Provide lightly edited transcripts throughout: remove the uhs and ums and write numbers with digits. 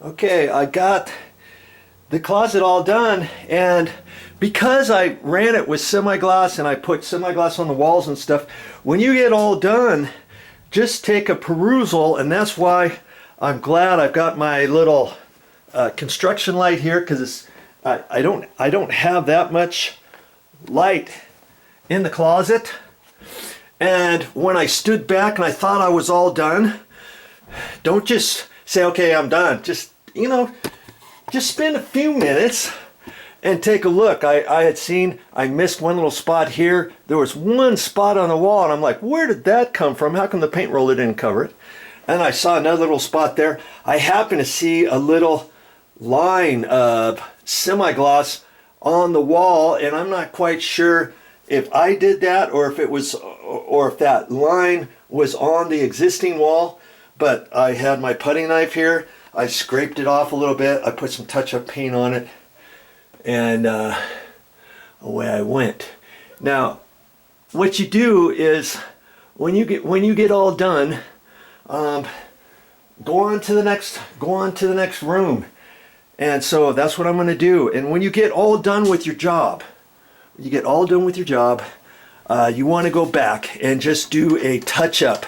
Okay, I got the closet all done, and because I ran it with semi-gloss and I put semi-gloss on the walls and stuff, when you get all done, just take a perusal, and that's why I'm glad I've got my little construction light here, because I don't have that much light in the closet. And when I stood back and I thought I was all done, don't just say, okay, I'm done. Just, just spend a few minutes and take a look. I missed one little spot here. There was one spot on the wall, and I'm like, where did that come from? How come the paint roller didn't cover it? And I saw another little spot there. I happened to see a little line of semi-gloss on the wall, and I'm not quite sure if I did that or if that line was on the existing wall. But I had my putty knife here. I scraped it off a little bit. I put some touch-up paint on it, and away I went. Now, what you do is when you get all done, go on to the next room. And so that's what I'm going to do. And when you get all done with your job, you want to go back and just do a touch-up.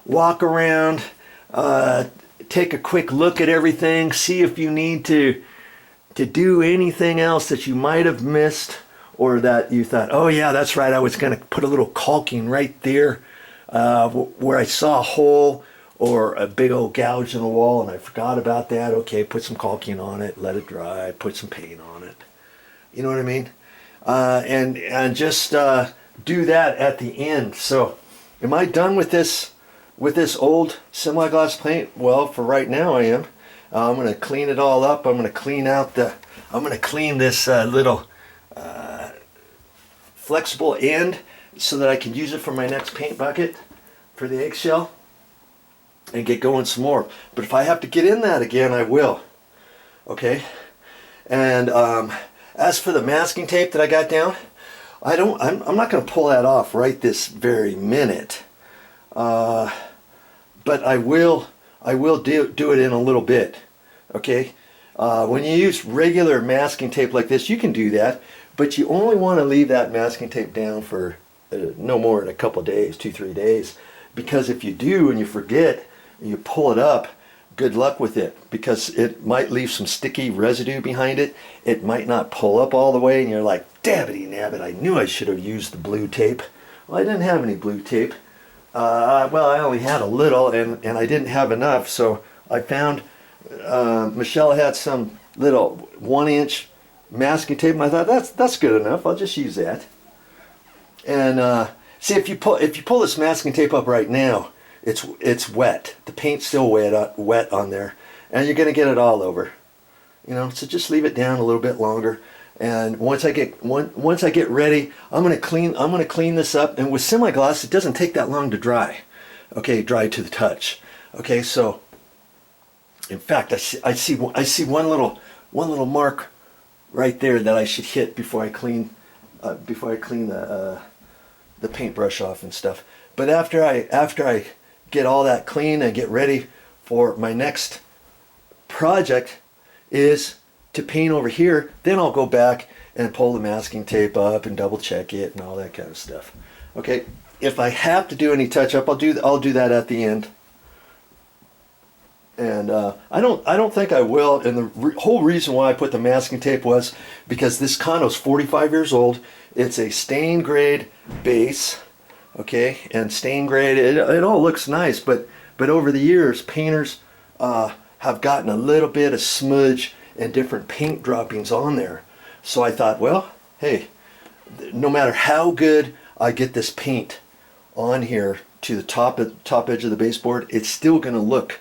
Walk around, take a quick look at everything, see if you need to do anything else that you might have missed, or that you thought, oh yeah, that's right, I was going to put a little caulking right there where I saw a hole or a big old gouge in the wall and I forgot about that. Okay, put some caulking on it, let it dry, put some paint on it. You know what I mean? And just do that at the end. So am I done with this old semi-gloss paint? Well, for right now I am. I'm going to clean it all up. I'm going to clean this little flexible end so that I can use it for my next paint bucket for the eggshell and get going some more. But if I have to get in that again, I will. Okay? And as for the masking tape that I got down, I'm not going to pull that off right this very minute. But I will do it in a little bit. Okay? When you use regular masking tape like this, you can do that, but you only want to leave that masking tape down for no more than a couple days, 2-3 days. Because if you do and you forget and you pull it up, good luck with it, because it might leave some sticky residue behind it. It might not pull up all the way, and you're like, dabbity nabbit, I knew I should have used the blue tape. Well, I didn't have any blue tape. Well, I only had a little, and I didn't have enough, so I found Michelle had some little 1-inch masking tape, and I thought that's good enough. I'll just use that. And see, if you pull this masking tape up right now, it's wet. The paint's still wet on there, and you're gonna get it all over. So just leave it down a little bit longer. And once I get ready, I'm gonna clean this up. And with semi-gloss, it doesn't take that long to dry. Okay, dry to the touch. Okay, so in fact, I see one little mark right there that I should hit before I clean the paintbrush off and stuff. But after I get all that clean and get ready for my next project is to paint over here, then I'll go back and pull the masking tape up and double check it and all that kind of stuff. Okay, if I have to do any touch up, I'll do that at the end. And I don't think I will. And the whole reason why I put the masking tape was because this condo's 45 years old. It's a stain grade base. Okay, and stain grade, it all looks nice, but over the years, painters have gotten a little bit of smudge and different paint droppings on there. So I thought, well, hey, no matter how good I get this paint on here to the top edge of the baseboard, it's still going to look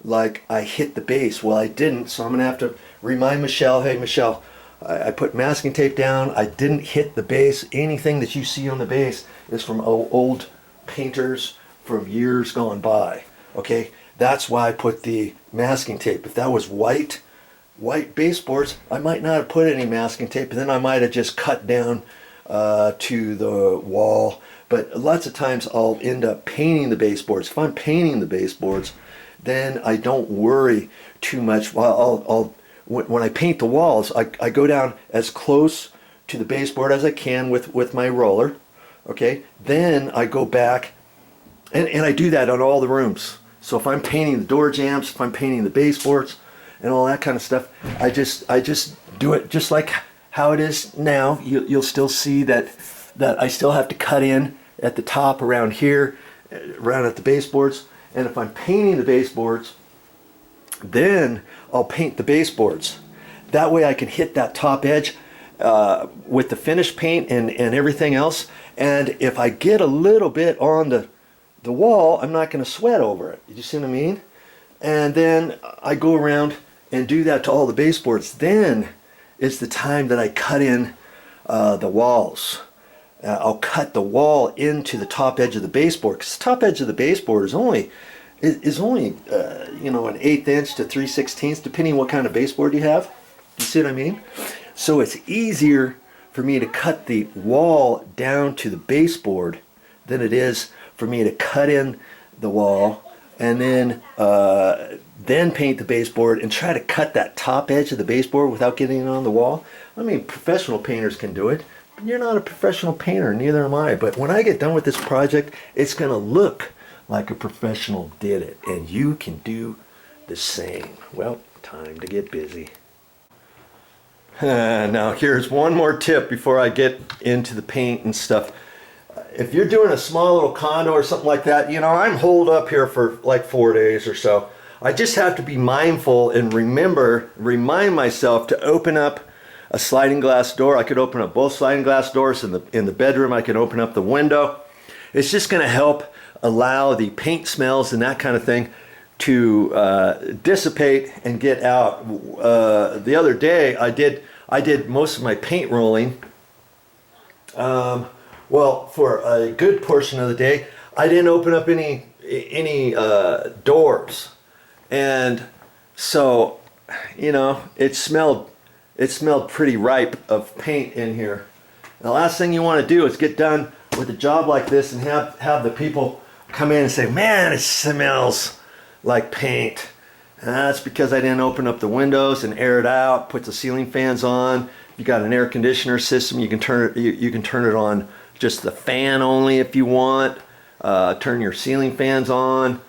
like I hit the base. Well, I didn't, so I'm going to have to remind Michelle, hey, Michelle, I put masking tape down. I didn't hit the base. Anything that you see on the base is from old painters from years gone by. Okay, that's why I put the masking tape. If that was white baseboards, I might not have put any masking tape, and then I might have just cut down to the wall. But lots of times I'll end up painting the baseboards. If I'm painting the baseboards, then I don't worry too much. Well, when I paint the walls, I go down as close to the baseboard as I can with my roller. Okay, then I go back and I do that on all the rooms. So if I'm painting the door jambs, if I'm painting the baseboards and all that kind of stuff, I just do it just like how it is now. You'll still see that I still have to cut in at the top around here, around at the baseboards. And if I'm painting the baseboards, then I'll paint the baseboards. That way I can hit that top edge with the finished paint and everything else. And if I get a little bit on the wall, I'm not going to sweat over it. You see what I mean? And then I go around and do that to all the baseboards. Then is the time that I cut in the walls. I'll cut the wall into the top edge of the baseboard, because the top edge of the baseboard is only you know, an 1/8 inch to 3/16, depending what kind of baseboard you have. You see what I mean? So it's easier for me to cut the wall down to the baseboard than it is for me to cut in the wall and then paint the baseboard and try to cut that top edge of the baseboard without getting it on the wall. I mean, professional painters can do it. But you're not a professional painter, neither am I. But when I get done with this project, it's going to look like a professional did it, and you can do the same. Well, time to get busy. Now here's one more tip before I get into the paint and stuff. If you're doing a small little condo or something like that, you know, I'm holed up here for like 4 days or so. I just have to be mindful and remind myself to open up a sliding glass door. I could open up both sliding glass doors in the bedroom. I can open up the window. It's just going to help allow the paint smells and that kind of thing to dissipate and get out. The other day I did most of my paint rolling. Well, for a good portion of the day, I didn't open up any doors, and so, you know, it smelled pretty ripe of paint in here. The last thing you want to do is get done with a job like this and have the people come in and say, man, it smells like paint. And that's because I didn't open up the windows and air it out, put the ceiling fans on. If you got an air conditioner system, you can turn it on just the fan only if you want. Turn your ceiling fans on,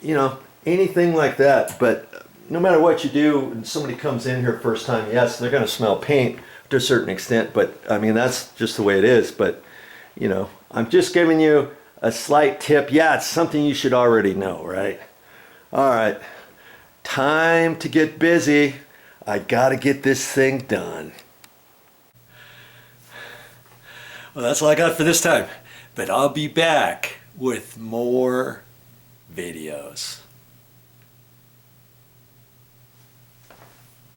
you know, anything like that. But no matter what you do, when somebody comes in here first time, yes, they're going to smell paint to a certain extent, but I mean, that's just the way it is. But, you know, I'm just giving you a slight tip. Yeah, it's something you should already know, right? All right, time to get busy. I gotta get this thing done. Well, that's all I got for this time, but I'll be back with more videos.